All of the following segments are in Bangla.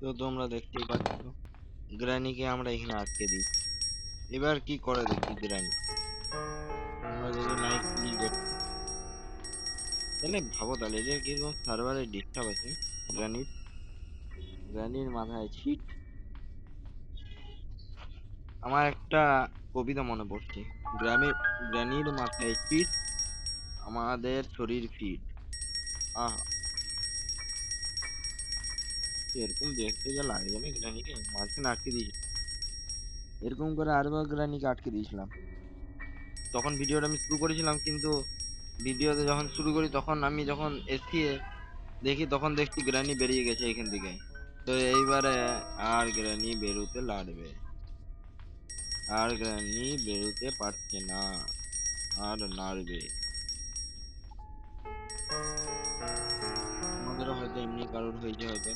তো তোমরা দেখতেই পাচ্ছ গ্র্যানিকে আমরা এখানে আটকে দিই। এবার কি করে দেখি গ্র্যানি। আমরা যদি নাইট ক্লিক তাহলে ভাবো তাহলে যে কিরকম সার্ভারে ডিস্টার্ব আছে। গ্র্যানির গ্র্যানির মাথায় ছিট। আমার একটা কবিতা মনে পড়ছে। গ্র্যানির মাথায় ছিট, আমাদের শরীর ফিট। আহা, এরকম দেখতে যা লাগে না গ্র্যানিকে মাঝখানে আটকে দিয়েছি। এরকম করে আরেকবার গ্র্যানিকে আটকে দিয়েছিলাম। তখন ভিডিওটা আমি শুরু করেছিলাম, কিন্তু ভিডিওতে যখন শুরু করি তখন আমি যখন এসে দেখি তখন দেখছি গ্র্যানি বেরিয়ে গেছে এখান থেকে। তো এইবারে আর গ্র্যানি বেরোতে লাগবে, আর গ্র্যানি বেরোতে পারছে না, আর নাড়বে। আমাদেরও হয়তো এমনি কারোর হয়েছে হয়তো,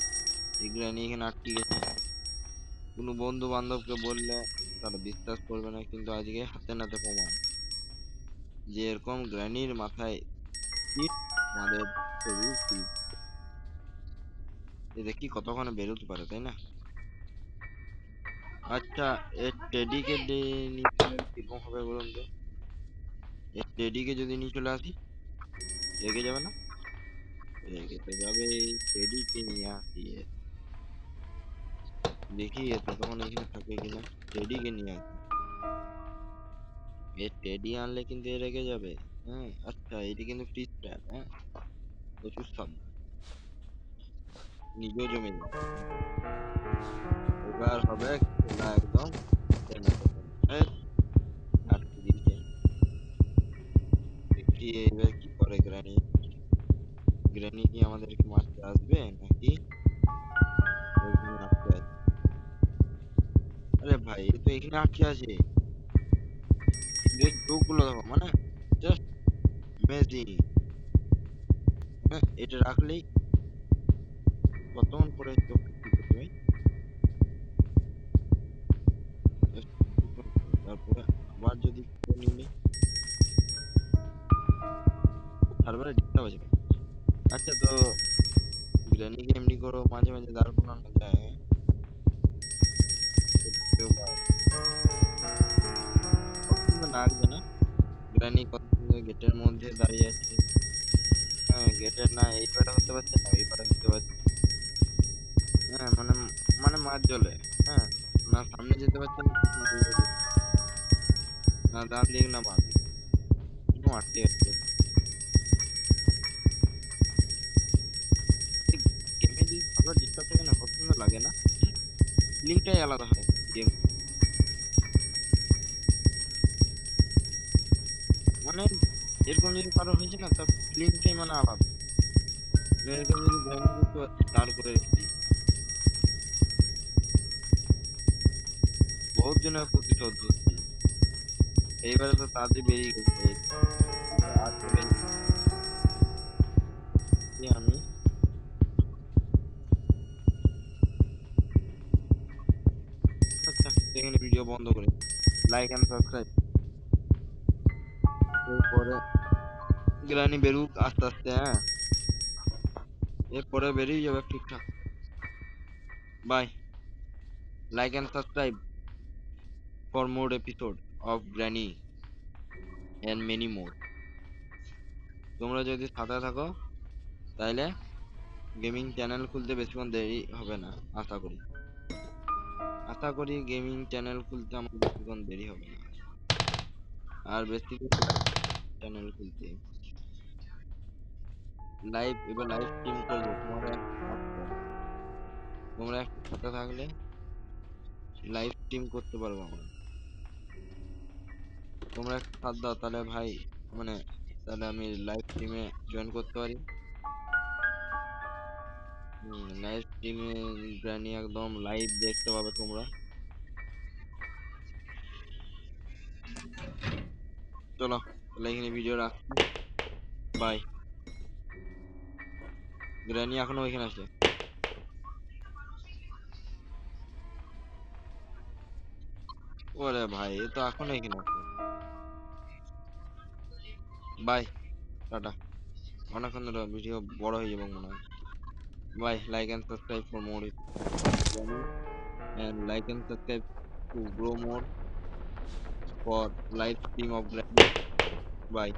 এই গ্র্যানি এখানে আটকে গেছে। কোনো বন্ধু বান্ধবকে বললে তারা বিশ্বাস করবে না, কিন্তু আজকে হাতে নাতে প্রমাণ যে এরকম গ্র্যানির মাথায় ছিট, আমাদের শরীর ফিট। এ দেখি কতক্ষণে বেরোতে পারে, তাই না? আচ্ছা, এর টেডিকে নিয়ে কিরকম হবে বলুন তো? এর টেডিকে যদি নিয়ে চলে আসি, রেগে যাবে না? রেগে তো যাবে। টেডিকে নিয়ে আসি দেখি এ ততক্ষণ এখানে থাকে কিনা। টেডিকে নিয়ে আসি। এ টেডি আনলে কিন্তু এ রেগে যাবে। হ্যাঁ, আচ্ছা এটি কিন্তু ফ্রি স্ট্যাক। হ্যাঁ, প্রচুর সাবধান, নিজেও জমে যাবে। এবার হবে খেলা একদম হাতে নাতে। হ্যাঁ, আটকে দিয়েছে। দেখি এবার কি করে গ্রানি। গ্রানি কি আমাদেরকে মারতে আসবে নাকি ওইখানে আটকে আছে? আরে ভাই, এ তো এখানে আটকে আছে। দেখ চোখগুলো দেখো, মানে জাস্ট অ্যামেজিং। হ্যাঁ, এটা রাখলেই কতক্ষণ পরে চোখ কি করতে ভাই। Just কিছুক্ষণ পরে। তারপরে আবার যদি কেউ নিয়ে নেই, সার্ভারে ডিস্টার্ব আছে। আচ্ছা, তো গ্রানিকে এমনি করো মাঝে মাঝে দাঁড় করানো যায়, হ্যাঁ? তো কেউ কতক্ষণ তো লাগবে না। গ্রানি কতক্ষণ গেটের মধ্যে দাঁড়িয়ে আছে। হ্যাঁ, গেটের না এই পারে হতে পারছে না এই পারে হতে পারছে। হ্যাঁ, মানে মানে মার জলে। হ্যাঁ, না সামনে যেতে পারছে না, পিছন দিকে যেতে পারছে না, ডান দিক না বাঁ দিক, কোনো আটকে যাচ্ছে। গেমে যদি ভালো ডিস্টার্ব থাকে না, কত সুন্দর লাগে না? ফিলিংটাই আলাদা হয় গেম। মানে এরকম যদি কারো হয়েছে না, তার ফিলিংটাই মানে আলাদা। এরকম যদি ব্র্যান্ড করতে পারছি দাঁড় করে রেখেছি, বহুত জনের প্রতিশোধ নিচ্ছি। এইবারে তো তাড়াতাড়ি বেরিয়ে গেছে। আর চলে এসেছি আমি। আচ্ছা, এখানে ভিডিও বন্ধ করে লাইক এন্ড সাবস্ক্রাইব। এরপরে গ্রানি বেরুক আস্তে আস্তে, হ্যাঁ, এরপরে বেরিয়ে যাবে ঠিকঠাক। Bye. Like and subscribe for more episode of Granny and many more. তোমরা যদি সাথে থাকো তাইলে গেমিং চ্যানেল খুলতে বেশিক্ষণ দেরি হবে না, আশা করি। আশা করি গেমিং চ্যানেল খুলতে আমার বেশিক্ষণ দেরি হবে না, আর বেশি চ্যানেল খুলতে। লাইভ, এবার লাইভ স্ট্রিম করবো তোমরা একটু সাথ দাও। তোমরা একটু সাথে থাকলে লাইভ স্ট্রিম করতে পারবো আমরা। তোমরা একটু সাথ দাও তাহলে ভাই, মানে তাহলে আমি লাইভ স্ট্রিমে জয়েন করতে পারি। লাইভ স্ট্রিমে গ্রানি একদম লাইভ দেখতে পাবে তোমরা। চলো তাহলে এখানে ভিডিও রাখছি। বাই। গ্রানি এখনো ওইখানে আছে। ওরে ভাই, এ তো এখনো এখানে আছে। বাই, টাটা। অনেকক্ষণ ধরে ভিডিও বড় হয়ে যাবে মনে হয়। Bye, like and subscribe for more. Granny, and like and subscribe to grow more for live stream of Granny. Bye.